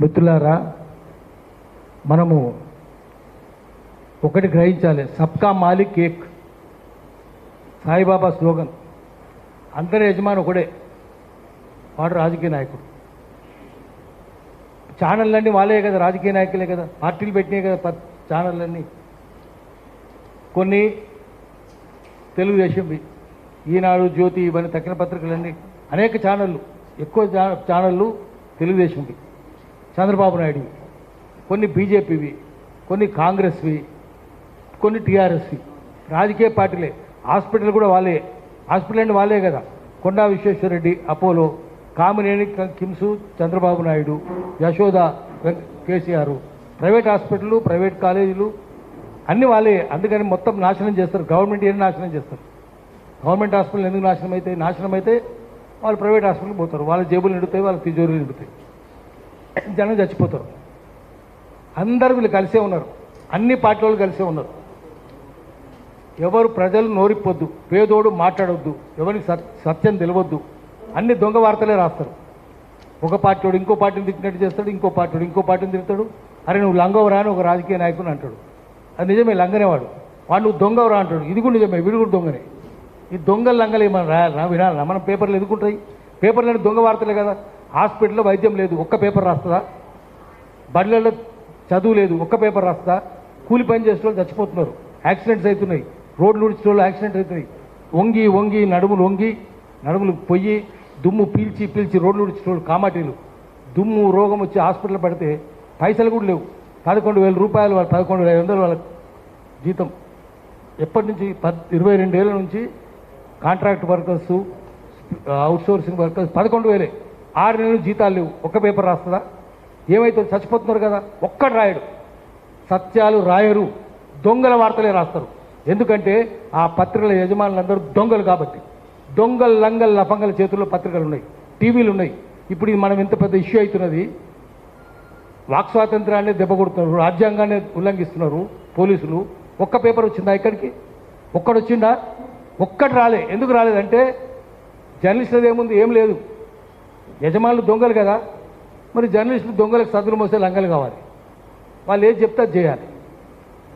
మిత్రులారా, మనము ఒకటి గ్రహించాలి, సబ్కా మాలిక్ ఏక్ సాయిబాబా స్లోగన్. అందరి యజమాని ఒకడే, వాడు రాజకీయ నాయకుడు. ఛానళ్ళన్నీ వాళ్ళే కదా, రాజకీయ నాయకులే కదా, పార్టీలు పెట్టినాయి కదా ఛానళ్ళన్నీ. కొన్ని తెలుగుదేశంవి, ఈనాడు, జ్యోతి, ఇవన్నీ తక్కిన పత్రికలన్నీ అనేక ఛానళ్ళు, ఎక్కువ ఛానళ్ళు తెలుగుదేశంవి, చంద్రబాబు నాయుడువి, కొన్ని బీజేపీవి, కొన్ని కాంగ్రెస్వి, కొన్ని టీఆర్ఎస్వి. రాజకీయ పార్టీలే. హాస్పిటల్ కూడా వాళ్ళే, హాస్పిటల్ అంటే వాళ్ళే కదా. కొండా విశ్వేశ్వరరెడ్డి అపోలో, కామినేని కిమ్స్ చంద్రబాబు నాయుడు, యశోద కేసీఆర్. ప్రైవేట్ హాస్పిటళ్ళు, ప్రైవేట్ కాలేజీలు అన్నీ వాళ్ళే. అందుకని మొత్తం నాశనం చేస్తారు. గవర్నమెంట్ ఏం నాశనం చేస్తారు? గవర్నమెంట్ హాస్పిటల్ ఎందుకు నాశనం అయితే వాళ్ళు ప్రైవేట్ హాస్పిటల్కి పోతారు. వాళ్ళ జేబులు నిండుతాయి, వాళ్ళ తిజోరీలు నిండుతాయి, జనం చచ్చిపోతారు. అందరూ వీళ్ళు కలిసే ఉన్నారు, అన్ని పార్టీ వాళ్ళు కలిసే ఉన్నారు. ఎవరు ప్రజలు నోరిపోద్దు, పేదోడు మాట్లాడొద్దు, ఎవరికి సత్యం తెలియవద్దు, అన్ని దొంగ వార్తలే రాస్తారు. ఒక పార్టీ వాడు ఇంకో పార్టీని తిట్టినట్టు చేస్తాడు, ఇంకో పార్టీ వాడు ఇంకో పార్టీని తిడతాడు. అరే నువ్వు లంగవరా అని ఒక రాజకీయ నాయకుని అంటాడు. అది నిజమే, లంగనేవాడు. వాడు నువ్వు దొంగవరా అంటాడు. ఇది కూడా నిజమే, వీడు కూడా దొంగనే. ఈ దొంగలు లంగలు ఏమన్నా రాయాలన్నా, వినాలన్నా? మనం పేపర్లు ఎదుర్కొంటాయి. పేపర్లు దొంగ వార్తలే కదా. హాస్పిటల్లో వైద్యం లేదు, ఒక్క పేపర్ రాస్తుందా? బడులలో చదువు లేదు, ఒక్క పేపర్ రాస్తుందా? కూలి పని చేసే వాళ్ళు చచ్చిపోతున్నారు, యాక్సిడెంట్స్ అవుతున్నాయి, రోడ్లు ఉడిచే వాళ్ళు యాక్సిడెంట్ అవుతున్నాయి. వంగి వంగి నడుములు పొయ్యి, దుమ్ము పీల్చి రోడ్లు ఉడిచే వాళ్ళు కామాటీలు, దుమ్ము రోగం వచ్చి హాస్పిటల్ పడితే పైసలు కూడా లేవు. 11,000 రూపాయలు, వాళ్ళు 11,500 వాళ్ళ జీతం. ఎప్పటి నుంచి? 22 ఏళ్ళ నుంచి కాంట్రాక్ట్ వర్కర్సు, అవుట్సోర్సింగ్ వర్కర్స్ 11,000. 6 నెలలు జీతాలు లేవు, ఒక్క పేపర్ రాస్తుందా? ఏమైతే చచ్చిపోతున్నారు కదా. ఒక్కడు రాయడు, సత్యాలు రాయరు, దొంగల వార్తలే రాస్తారు. ఎందుకంటే ఆ పత్రికల యజమానులందరూ దొంగలు కాబట్టి. దొంగలు లంగల్ లఫంగల చేతుల్లో పత్రికలు ఉన్నాయి, టీవీలు ఉన్నాయి. ఇప్పుడు ఇది మనం ఇంత పెద్ద ఇష్యూ అవుతున్నది. వాక్ స్వాతంత్రాన్ని దెబ్బ కొడుతున్నారు, రాజ్యాంగాన్ని ఉల్లంఘిస్తున్నారు పోలీసులు. ఒక్క పేపర్ వచ్చిందా ఇక్కడికి? ఒక్కడు వచ్చిందా? ఒక్కటి రాలే. ఎందుకు రాలేదంటే జర్నలిస్టులు ఏముంది, ఏం లేదు. యజమానులు దొంగలు కదా, మరి జర్నలిస్టులు దొంగలకు సద్దులు మోసే లంగలు కావాలి. వాళ్ళు ఏది చెప్తే అది చేయాలి.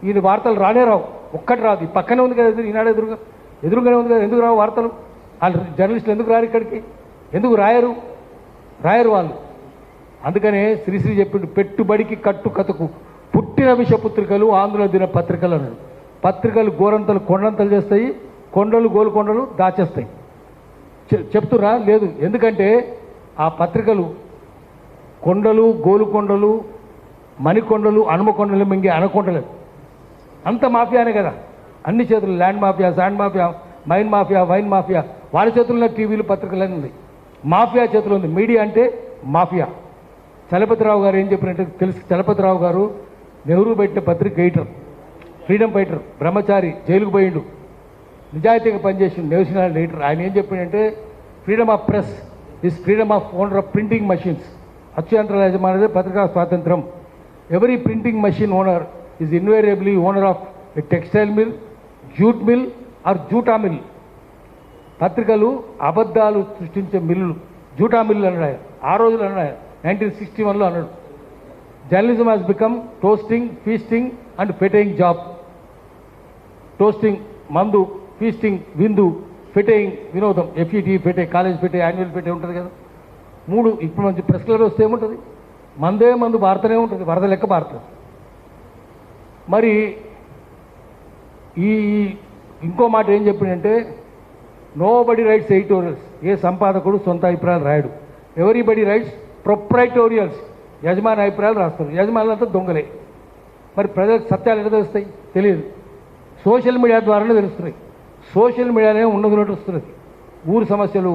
ఈయన వార్తలు రానే రావు, ఒక్కటి రాదు. ఈ పక్కనే ఉంది కదా, ఈనాడు ఎదురుగానే ఉంది కదా, ఎందుకు రావు వార్తలు? వాళ్ళు జర్నలిస్టులు ఎందుకు రారు ఇక్కడికి? ఎందుకు రాయరు వాళ్ళు? అందుకనే శ్రీశ్రీ చెప్పిండు, పెట్టుబడికి కట్టు కథకు పుట్టిన విషపుత్రికలు ఆంధ్ర దిన పత్రికలు అన్నాడు. పత్రికలు గోరంతలు కొండంతలు చేస్తాయి, కొండలు గోలుకొండలు దాచేస్తాయి. చెప్తురా లేదు. ఎందుకంటే ఆ పత్రికలు కొండలు, గోలుకొండలు, మణికొండలు, హనుమకొండలు మింగే అనకొండలు, అంత మాఫియానే కదా. అన్ని చేతులు, land mafia, sand mafia, mine mafia, wine mafia, వాళ్ళ చేతుల్లో టీవీలు, పత్రికలన్నీ ఉంది. మాఫియా చేతులు ఉంది. మీడియా అంటే మాఫియా. చలపతిరావు గారు ఏం చెప్పినట్టు తెలుసు. చలపతిరావు గారు నెహ్రూ పెట్టిన పత్రిక ఎడిటర్, ఫ్రీడమ్ ఫైటర్, బ్రహ్మచారి, జైలుకు పోయిండు, నిజాయితీగా పనిచేసిండు, నేషనల్ ఎడిటర్. ఆయన ఏం చెప్పిండంటే, freedom of press is freedom of owner of printing machines. అత్యంతర యజమానిదే పత్రికా స్వాతంత్రం. Every printing machine owner is invariably owner of a textile mill, jute mill or జూటా మిల్. పత్రికలు అబద్ధాలు సృష్టించే మిల్లులు, జూటా మిల్లు అన్నాడు. ఆ రోజులు అన్నాడు, 1961లో అన్నాడు. Journalism has become toasting, feasting and feting job. Toasting మందు, ఫీస్టింగ్ విందు, ఫెటేయింగ్ వినోదం. FET fete, college fete, annual fete ఉంటుంది కదా, 3. ఇప్పుడు మంచి ప్రెస్ క్లబ్ వస్తే ఏముంటుంది? మందు బారుతూనే ఉంటుంది, వరద లెక్క బారుతుంది. మరి ఈ ఇంకో మాట ఏం చెప్పిందంటే, నో బడి రైట్స్ ఎడిటోరియల్స్. ఏ సంపాదకుడు సొంత అభిప్రాయాలు రాయడు. Everybody rights ప్రొప్రైటోరియల్స్. యజమాని అభిప్రాయాలు రాస్తారు. యజమానులంతా దొంగలే. మరి ప్రజలకు సత్యాలు ఎక్కడ తెలుస్తాయి? తెలియదు. సోషల్ మీడియా ద్వారానే తెలుస్తున్నాయి. సోషల్ మీడియానే ఉన్నది వస్తున్నది. ఊరు సమస్యలు,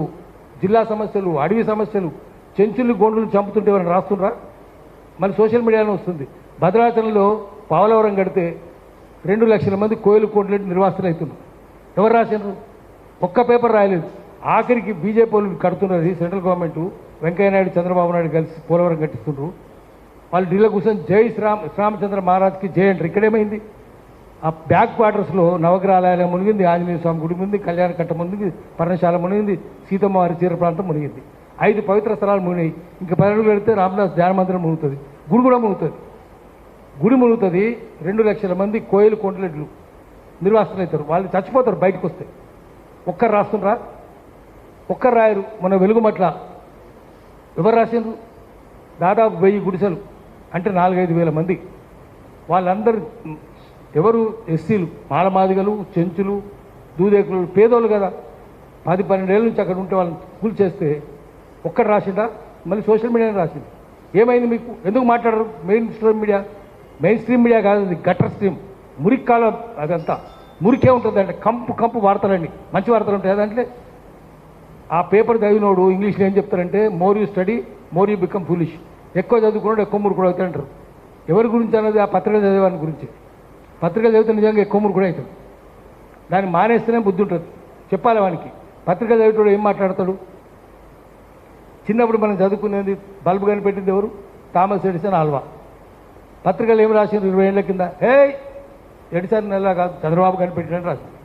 జిల్లా సమస్యలు, అడవి సమస్యలు, చెంచులు గోండులు చంపుతుంటే ఎవరైనా రాస్తుండ్రా? మరి సోషల్ మీడియానే వస్తుంది. భద్రాచలంలో పోలవరం కడితే 2 లక్షల మంది కోయిలు కోట్లెట్టి నిర్వాసన అవుతున్నారు. ఎవరు రాసినారు? ఒక్క పేపర్ రాయలేదు. ఆఖరికి బీజేపీ వాళ్ళు కడుతున్నది, సెంట్రల్ గవర్నమెంట్, వెంకయ్యనాయుడు, చంద్రబాబు నాయుడు కలిసి పోలవరం కట్టిస్తుండ్రు. వాళ్ళు ఢిల్లీలో కూర్చొని జై శ్రీరామచంద్ర మహారాజ్కి జై అంటారు. ఇక్కడేమైంది? ఆ బ్యాక్ క్వార్టర్స్లో నవగ్రహాలయం మునిగింది, ఆంజనేయ స్వామి గుడి మునిగింది, కళ్యాణ కట్ట మునిగింది, పర్ణశాల మునిగింది, సీతమ్మ వారి చీర ప్రాంతం మునిగింది. 5 పవిత్ర స్థలాలు మునిగినాయి. ఇంకా 10 అడుగులు పెడితే రామదాస్ ధ్యాన మందిరం మునుగుతుంది, గుడి కూడా మునుగుతుంది. గుడి మునుగుతుంది. 2 లక్షల మంది కోయిలు కొండలెడ్లు నిర్వాసితులు అవుతారు. వాళ్ళు చచ్చిపోతారు బయటకు వస్తే. ఒక్కరు రాస్తుండ్రా? ఒక్కరు రాయరు. మన వెలుగుమట్ల ఎవరు రాసిండ్రు? దాదాపు 1000 గుడిసెలు, అంటే 4-5 వేల మంది. వాళ్ళందరూ ఎవరు? ఎస్సీలు, మాలమాదిగలు, చెంచులు, దూదేకులు, పేదోళ్ళు కదా. 10-12 ఏళ్ళ నుంచి అక్కడ ఉంటే వాళ్ళని కూల్ చేస్తే ఒక్కరు రాసిందా? మళ్ళీ సోషల్ మీడియానే రాసింది. ఏమైంది మీకు? ఎందుకు మాట్లాడరు? మెయిన్ స్ట్రీమ్ మీడియా కాదు, అది గటర్ స్ట్రీమ్, మురికి కాలం. అదంతా మురికే ఉంటుంది. అంటే కంపు వార్తలండి, మంచి వార్తలు ఉంటాయి అదంటే. ఆ పేపర్ చదివినోడు ఇంగ్లీష్లో ఏం చెప్తారంటే, more you study more you become foolish. ఎక్కువ చదువుకున్నాడు ఎక్కువ మురుకుడు అవుతాడు అంటారు. ఎవరి గురించి అన్నది? ఆ పత్రికలు చదివేవాని గురించి. పత్రికలు చదివితే నిజంగా ఎక్కువ మురుకుడు అవుతాడు. దాన్ని మానేస్తేనే బుద్ధి ఉంటుంది. చెప్పాలి వానికి. పత్రికలు చదివేటోడు ఏం మాట్లాడతాడు? చిన్నప్పుడు మనం చదువుకునేది బల్బు కనిపెట్టింది ఎవరు? Thomas Edison Alva. పత్రికలు ఏం రాసిండ్రు 20 ఏళ్ళ కింద? ఎడిసన్ నెల కాదు, చంద్రబాబు కనిపెట్టినని రాసింది.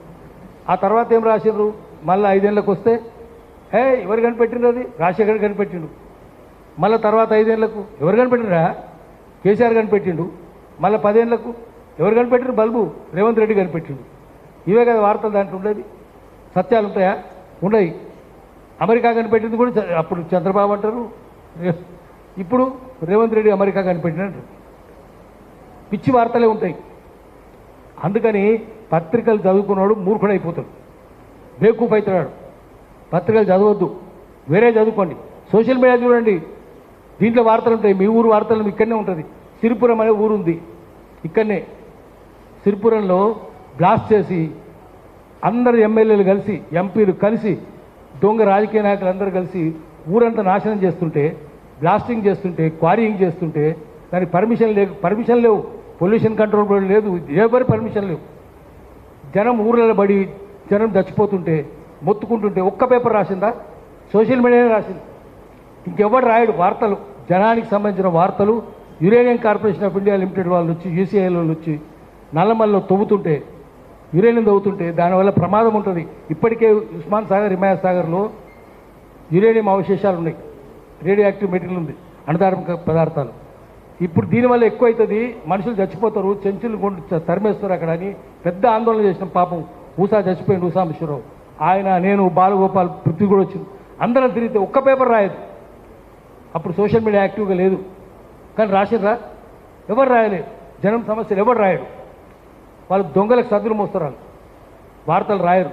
ఆ తర్వాత ఏం రాసిండ్రు? మళ్ళీ 5 ఏళ్ళకి వస్తే ఎవరు కనిపెట్టిండ్రు? అది రాజశేఖర్ కనిపెట్టిండు. మళ్ళీ తర్వాత 5 ఏళ్లకు ఎవరు కనిపెట్టినరా? కేసీఆర్ కనిపెట్టిండు. మళ్ళీ 10 ఏళ్లకు ఎవరు కనిపెట్టిండ్రు? బల్బు రేవంత్ రెడ్డి కనిపెట్టిండు. ఇవే కదా వార్తలు దాంట్లో ఉండేది. సత్యాలు ఉంటాయా? ఉండయి. అమెరికా కనిపెట్టింది కూడా అప్పుడు చంద్రబాబు అంటారు, ఇప్పుడు రేవంత్ రెడ్డి అమెరికా కనిపెట్టినట్టు. పిచ్చి వార్తలే ఉంటాయి. అందుకని పత్రికలు చదువుకున్నాడు మూర్ఖుడైపోతాడు, బేకూఫ్ అవుతున్నాడు. పత్రికలు చదవద్దు, వేరే చదువుకోండి. సోషల్ మీడియా చూడండి, దీంట్లో వార్తలు ఉంటాయి. మీ ఊరు వార్తలు ఇక్కడనే ఉంటుంది. సిరిపురం అనే ఊరు ఉంది ఇక్కడనే. సిరిపురంలో బ్లాస్ట్ చేసి అందరు ఎమ్మెల్యేలు కలిసి, ఎంపీలు కలిసి, దొంగ రాజకీయ నాయకులు అందరూ కలిసి ఊరంతా నాశనం చేస్తుంటే, బ్లాస్టింగ్ చేస్తుంటే, క్వారీయింగ్ చేస్తుంటే దానికి పర్మిషన్ లేవు. పొల్యూషన్ కంట్రోల్ బోర్డు లేదు, ఎవరి పర్మిషన్ లేవు. జనం ఊర్లలో పడి జనం చచ్చిపోతుంటే, మొత్తుకుంటుంటే ఒక్క పేపర్ రాసిందా? సోషల్ మీడియానే రాసింది. ఇంకెవ్వడు రాయడు వార్తలు. జనానికి సంబంధించిన వార్తలు uranium corporation of India limited వాళ్ళు వచ్చి, యూసీఐ వాళ్ళు వచ్చి నల్లమల్లో తవ్వుతుంటే, యురేనియం తవ్వుతుంటే దానివల్ల ప్రమాదం ఉంటుంది. ఇప్పటికే ఉస్మాన్ సాగర్, హిమాయత్ సాగర్లో యురేనియం అవశేషాలు ఉన్నాయి, రేడియో యాక్టివ్ మెటీరియల్ ఉంది, అణుధార్మిక పదార్థాలు. ఇప్పుడు దీనివల్ల ఎక్కువ అవుతుంది, మనుషులు చచ్చిపోతారు, చెంచులు తరిమేస్తారు అక్కడ అని పెద్ద ఆందోళన చేసినాం. పాపం ఊసా చచ్చిపోయింది, ఊసామేశ్వరరావు, ఆయన, నేను, బాలగోపాల్, పృథ్వీ కూడా వచ్చింది. అందరం తిరిగితే ఒక్క పేపర్ రాయదు. అప్పుడు సోషల్ మీడియా యాక్టివ్గా లేదు. కానీ రాసిర్రా? ఎవరు రాయలేదు. జనం సమస్యలు ఎవరు రాయడు. వాళ్ళు దొంగలకు సద్దులు మోస్తారు, వార్తలు రాయరు.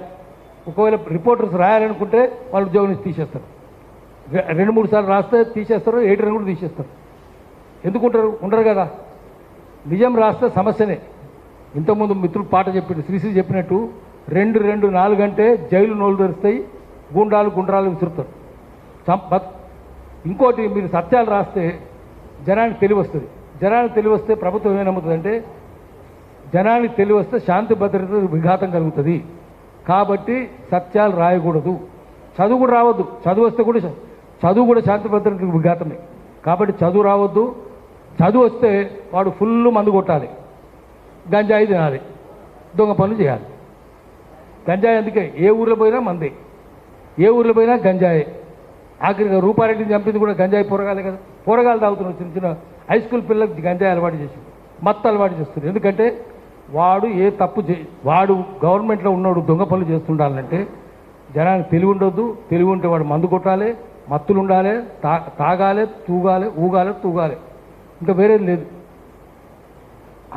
ఒకవేళ రిపోర్టర్స్ రాయాలనుకుంటే వాళ్ళు ఉద్యోగం నుంచి తీసేస్తారు. 2-3 సార్లు రాస్తే తీసేస్తారు, 8 కూడా తీసేస్తారు. ఎందుకుంటారు? ఉండరు కదా. నిజం రాస్తే సమస్యనే. ఇంతకుముందు మిత్రులు పాట చెప్పిండు, శ్రీశ్రీ చెప్పినట్టు 2-4 గంటే జైలు నోళ్ళు తెరుస్తాయి, గుండ్రాలు విసురుతారు. ఇంకోటి, మీరు సత్యాలు రాస్తే జనానికి తెలివి వస్తుంది. జనానికి తెలివి వస్తే ప్రభుత్వం ఏం నమ్ముతుందంటే, జనానికి తెలివి వస్తే శాంతి భద్రత విఘాతం కలుగుతుంది. కాబట్టి సత్యాలు రాయకూడదు. చదువు కూడా రావద్దు. చదువు కూడా శాంతి భద్రతకు విఘాతమే. కాబట్టి చదువు రావద్దు. చదువు వస్తే వాడు ఫుల్ మందు కొట్టాలి, గంజాయి తినాలి, దొంగ పనులు చేయాలి. గంజాయి అందుకే ఏ ఊర్లో పోయినా మందే, ఏ ఊర్లో పోయినా గంజాయే. ఆఖరిగా రూపారెడ్డిని చంపింది కూడా గంజాయి పోరగాలే కదా. పోరగాలు తాగుతున్నారు, చిన్న హై స్కూల్ పిల్లలకు గంజాయి అలవాటు చేసి, మత్తు అలవాటు చేస్తున్నారు. ఎందుకంటే వాడు ఏ తప్పు వాడు గవర్నమెంట్లో ఉన్నవాడు దొంగ పనులు చేస్తుండాలంటే జనానికి తెలివి ఉండొద్దు. తెలివి ఉంటే వాడు మందు కొట్టాలి, మత్తులు ఉండాలి, తాగాలి, తూగాలి, ఇంకా వేరేది లేదు.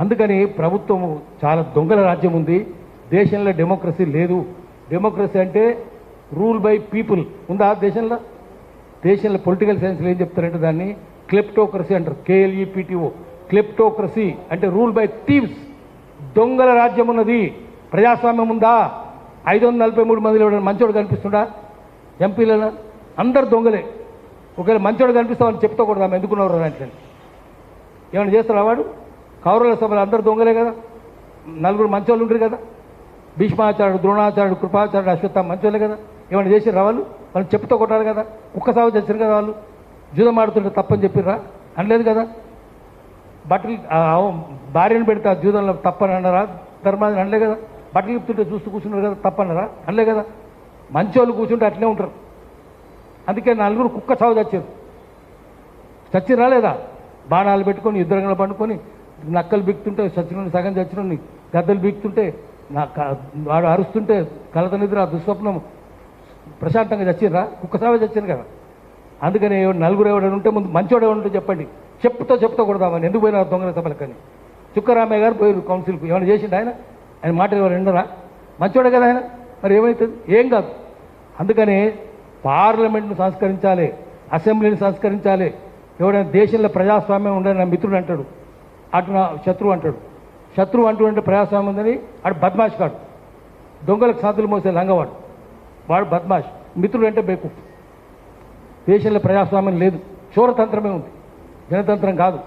అందుకని ప్రభుత్వం చాలా దొంగల రాజ్యం ఉంది. దేశంలో డెమోక్రసీ లేదు. డెమోక్రసీ అంటే రూల్ బై పీపుల్ ఉందా దేశంలో? దేశంలో పొలిటికల్ సైన్స్లో ఏం చెప్తారంటే దాన్ని క్లెప్టోక్రసీ అంటారు. KLEPTO, క్లెప్టోక్రసీ అంటే రూల్ బై థీవ్స్. దొంగల రాజ్యం ఉన్నది. ప్రజాస్వామ్యం ఉందా? 543 మందిలో మంచోడు కనిపిస్తుండా? ఎంపీలలో అందరు దొంగలే. ఒకవేళ మంచోడు కనిపిస్తామని చెప్తాకూడదు, ఆమె ఎందుకున్నారు అంటే ఏమైనా చేస్తారా? వాడు కౌరవుల సభలు అందరు దొంగలే కదా. 4 మంచోళ్ళు ఉంటారు కదా. భీష్మాచార్యుడు, ద్రోణాచార్యుడు, కృపాచార్యుడు, అశ్వత్థామ మంచోళ్ళే కదా. ఏమైనా చేసిర్రా? వాళ్ళు చెప్తూ కొట్టాలి కదా. కుక్క సాగు చేశారు కదా. వాళ్ళు జూదం ఆడుతుంటే తప్పని చెప్పిర్రా? అనలేదు కదా. బట్టలు భార్యను పెడితే జూదంలో తప్పని అన్నారా? ధర్మాన్ని అనలే కదా. బట్టలు చెప్తుంటే చూస్తూ కూర్చున్నారు కదా, తప్పన్నారా? అనలే కదా. మంచోళ్ళు కూర్చుంటే అట్లే ఉంటారు. అందుకే నలుగురు కుక్క చావు చచ్చిరా లేదా? బాణాలు పెట్టుకొని యుద్ధరంగంలో పండుకొని నక్కలు బీక్తుంటే చచ్చినోని సగం చచ్చినోని గద్దలు బీక్తుంటే వాడు అరుస్తుంటే కలత నిద్ర దుస్వప్నం ప్రశాంతంగా చచ్చిర్రా? కుక్క చావే చచ్చారు కదా. అందుకని నలుగురు ఎవడని ఉంటే ముందు మంచోడు ఎవడంటే చెప్పండి, చెప్తా కొడదామని. ఎందుకు పోయినా దొంగల సభలకని చుక్కరామయ్య గారు పోయారు కౌన్సిల్కు. ఏమైనా చేసిండు ఆయన మాటలు ఎవరు వినరా? మంచోడే కదా ఆయన, మరి ఏమవుతుంది? ఏం కాదు. అందుకని పార్లమెంట్ను సంస్కరించాలి, అసెంబ్లీని సంస్కరించాలి. ఎవడైనా దేశంలో ప్రజాస్వామ్యం ఉండని నా మిత్రుడు అంటాడు, అటు నా శత్రువు అంటాడు. శత్రువు అంటే ప్రజాస్వామ్యం ఉందని అటు బద్మాష్ కాడు, దొంగలకు సాతులు మోసే లంగవాడు, వాడు బద్మాష్. మిత్రుడు అంటే బేకు. దేశంలో ప్రజాస్వామ్యం లేదు, చోరతంత్రమే ఉంది, జనతంత్రం కాదు.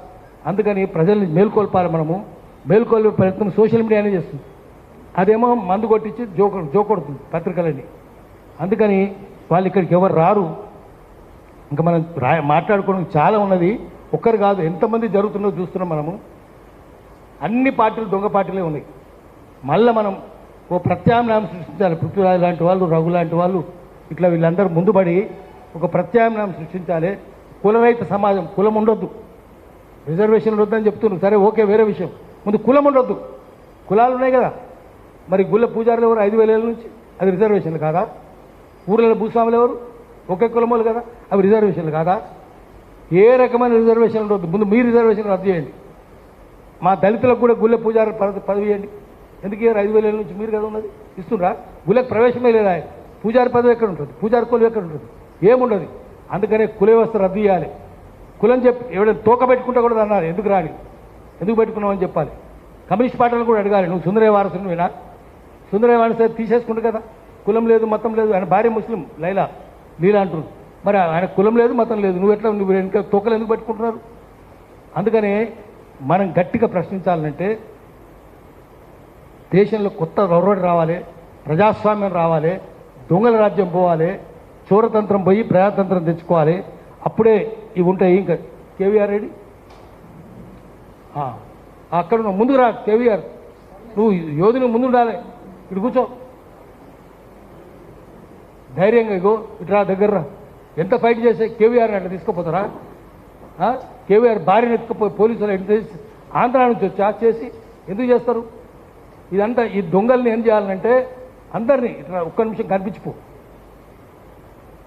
అందుకని ప్రజల్ని మేల్కొల్పాలి. మనము మేల్కొల్పే ప్రయత్నం సోషల్ మీడియానే చేస్తుంది. అదేమో మందు కొట్టించి జోకొడుతుంది పత్రికలన్నీ. అందుకని వాళ్ళు ఇక్కడికి ఎవరు రారు. ఇంకా మనం మాట్లాడుకోవడం చాలా ఉన్నది, ఒక్కరు కాదు, ఎంతమంది జరుగుతుందో చూస్తున్నాం మనము. అన్ని పార్టీలు దొంగ పార్టీలే ఉన్నాయి. మళ్ళీ మనం ఓ ప్రత్యామ్నాయం సృష్టించాలి. పృథ్వీరాజ్ లాంటి వాళ్ళు, రఘు లాంటి వాళ్ళు, ఇట్లా వీళ్ళందరూ ముందుపడి ఒక ప్రత్యామ్నాయం సృష్టించాలి. కులరహిత సమాజం, కులం ఉండొద్దు, రిజర్వేషన్లు వద్దని చెప్తున్నారు, సరే ఓకే, వేరే విషయం. ముందు కులం ఉండొద్దు. కులాలు ఉన్నాయి కదా, మరి గుళ్ళ పూజారులు ఎవరు 5,000 ఏళ్ళ నుంచి? అది రిజర్వేషన్లు కాదా? ఊర్లలో భూస్వాములు ఎవరు? ఒకే కులములు కదా, అవి రిజర్వేషన్లు కాదా? ఏ రకమైన రిజర్వేషన్లు ఉండొద్దు. ముందు మీ రిజర్వేషన్ రద్దు చేయండి. మా దళితులకు కూడా గుళ్ళ పూజారు పదవి ఇవ్వండి. ఎందుకు 5,000 ఏళ్ళ నుంచి మీరు కదా ఉన్నది, ఇస్తుండ్రా? గుళ్ళకి ప్రవేశమే లేదా? పూజారి పదవి ఎక్కడ ఉంటుంది? పూజారి కులం ఎక్కడ ఉంటుంది? ఏముండదు. అందుకనే కుల వ్యవస్థ రద్దు చేయాలి. కులం చెప్పి ఎవరైనా తోక పెట్టుకుంటే కూడా అన్నారు, ఎందుకు రాని, ఎందుకు పెట్టుకున్నామని చెప్పాలి. కమ్యూనిస్ట్ పార్టీలు కూడా అడగాలి, నువ్వు సుందరయ్య వారసునివేనా? సుందరయ్య వారసు తీసేసుకుంటు కదా, కులం లేదు మతం లేదు. ఆయన భార్య ముస్లిం లీలా అంటున్నారు, మరి ఆయన కులం లేదు మతం లేదు, నువ్వు ఇంకా తోకలు ఎందుకు పెట్టుకుంటున్నారు? అందుకనే మనం గట్టిగా ప్రశ్నించాలంటే దేశంలో కొత్త రౌరడి రావాలి, ప్రజాస్వామ్యం రావాలి, దొంగల రాజ్యం పోవాలి, చోరతంత్రం పోయి ప్రజాతంత్రం తెచ్చుకోవాలి. అప్పుడే ఇవి ఉంటాయి. ఇంకా కేవీఆర్ రెడ్డి అక్కడ ముందుకు రా. కేవీఆర్, నువ్వు యోధుని ముందు ఉండాలి. ఇటు కూర్చో ధైర్యంగా, ఇగో ఇటు రా, దగ్గర రా. ఎంత ఫైట్ చేస్తే కేవీఆర్ని అట్లా తీసుకుపోతారా? కేవీఆర్ భార్యను ఎత్తుకుపోయి పోలీసులు ఎంత ఆంధ్ర నుంచి వచ్చి చేసి ఎందుకు చేస్తారు? ఇదంతా ఈ దొంగల్ని ఏం చేయాలంటే అందరినీ ఇట్లా ఒక్క నిమిషం కనిపించిపో,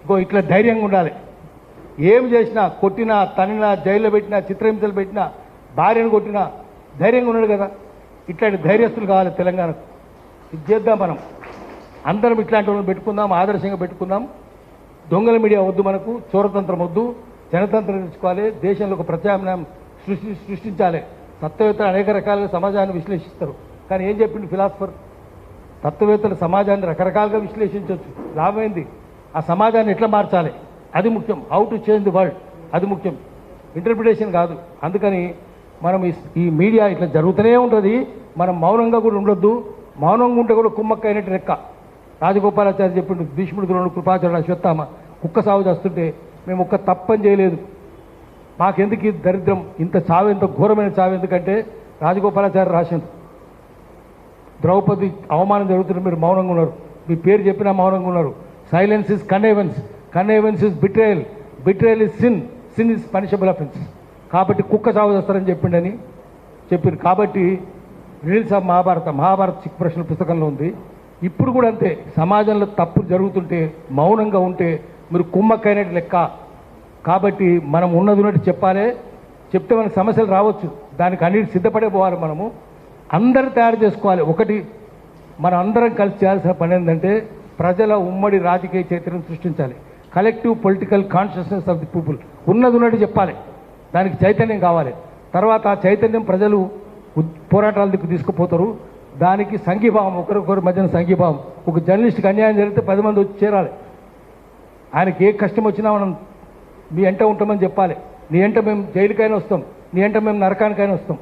ఇంకో ఇట్లా ధైర్యంగా ఉండాలి. ఏం చేసినా, కొట్టినా, తనినా, జైల్లో పెట్టినా, చిత్రహింసలు పెట్టినా, భార్యను కొట్టినా ధైర్యంగా ఉన్నాడు కదా. ఇట్లాంటి ధైర్యస్తులు కావాలి తెలంగాణకు. ఇది చేద్దాం మనం అందరం, ఇట్లాంటి వాళ్ళని పెట్టుకుందాం, ఆదర్శంగా పెట్టుకుందాం. దొంగల మీడియా వద్దు మనకు, చోరతంత్రం వద్దు, జనతంత్రం తెచ్చుకోవాలి. దేశంలో ఒక ప్రత్యామ్నాయం సృష్టించాలి. తత్వవేత్తలు అనేక రకాలుగా సమాజాన్ని విశ్లేషిస్తారు, కానీ ఏం చెప్పింది ఫిలాసఫర్? తత్వవేత్తలు సమాజాన్ని రకరకాలుగా విశ్లేషించవచ్చు, లాభమైంది. ఆ సమాజాన్ని ఎట్లా మార్చాలి అది ముఖ్యం. How to change the world అది ముఖ్యం, ఇంటర్ప్రిటేషన్ కాదు. అందుకని మనం ఈ మీడియా ఇట్లా జరుగుతూనే ఉంటుంది. మనం మౌనంగా కూడా ఉండొద్దు. మౌనంగా ఉంటే కూడా కుమ్మక్క అయినట్టు లెక్క. రాజగోపాలాచారి చెప్పిండు, భీష్ముడు ద్రోణుడు కృపాచార్యుడు అశ్వత్థామ కుక్క సాగు చేస్తుంటే మేము ఒక్క తప్పని చేయలేదు, మాకెందుకు ఈ దరిద్రం, ఇంత చావు, ఇంత ఘోరమైన చావు ఎందుకంటే రాజగోపాలాచారి రాసిండు. ద్రౌపది అవమానం జరుగుతుంది, మీరు మౌనంగా ఉన్నారు. మీ పేరు చెప్పినా మౌనంగా ఉన్నారు. Silence is connivance, connivance is betrayal, betrayal is sin, sin is punishable offence. కాబట్టి కుక్క సాగు చేస్తారని చెప్పిండని చెప్పారు. కాబట్టి రిలీజ్ ఆఫ్ మహాభారత చిక్ ప్రశ్నల పుస్తకంలో ఉంది. ఇప్పుడు కూడా అంతే, సమాజంలో తప్పు జరుగుతుంటే మౌనంగా ఉంటే మీరు కుమ్మక్కైనట్టు లెక్క. కాబట్టి మనం ఉన్నది ఉన్నట్టు చెప్పాలి. చెప్తే మనకు సమస్యలు రావచ్చు, దానికి అన్నిటి సిద్ధపడే పోవాలి. మనము అందరూ తయారు చేసుకోవాలి. ఒకటి మనం అందరం కలిసి చేయాల్సిన పని ఏంటంటే ప్రజల ఉమ్మడి రాజకీయ చైతన్యం సృష్టించాలి. Collective political consciousness of the people, ఉన్నది ఉన్నట్టు చెప్పాలి. దానికి చైతన్యం కావాలి. తర్వాత ఆ చైతన్యం ప్రజలు పోరాటాల దిక్కు తీసుకుపోతారు. దానికి సంఘీభావం, ఒకరికొకరి మధ్యన సంఘీభావం. ఒక జర్నలిస్ట్కి అన్యాయం జరిగితే 10 మంది వచ్చి చేరాలి. ఆయనకి ఏ కష్టం వచ్చినా మనం మీ ఎంట ఉంటామని చెప్పాలి. నీ ఎంట మేము జైలుకైనా వస్తాం, నీ ఎంట మేము నరకానికైనా వస్తాం,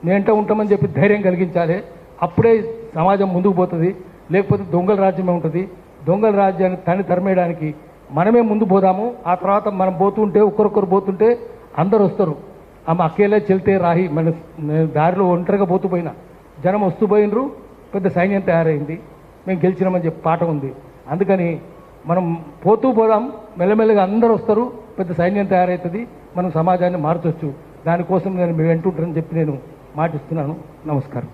నీ ఎంట ఉంటామని చెప్పి ధైర్యం కలిగించాలి. అప్పుడే సమాజం ముందుకు పోతుంది. లేకపోతే దొంగల రాజ్యమే ఉంటుంది. దొంగల రాజ్యాన్ని తరిమేయడానికి మనమే ముందు పోదాము. ఆ తర్వాత మనం పోతుంటే, ఒకరొకరు పోతుంటే అందరు వస్తారు. ఆమె అకేలే చెల్తే రాహి, మన దారిలో ఒంటరిగా పోతూ పోయినా జనం వస్తూ పోయినరు, పెద్ద సైన్యం తయారైంది, మేము గెలిచినామని చెప్పి పాట ఉంది. అందుకని మనం పోతూ పోదాం, మెల్లమెల్లగా అందరూ వస్తారు, పెద్ద సైన్యం తయారవుతుంది, మనం సమాజాన్ని మార్చొచ్చు. దానికోసం నేను వెంటుంటానని చెప్పి నేను మాటిస్తున్నాను. నమస్కారం.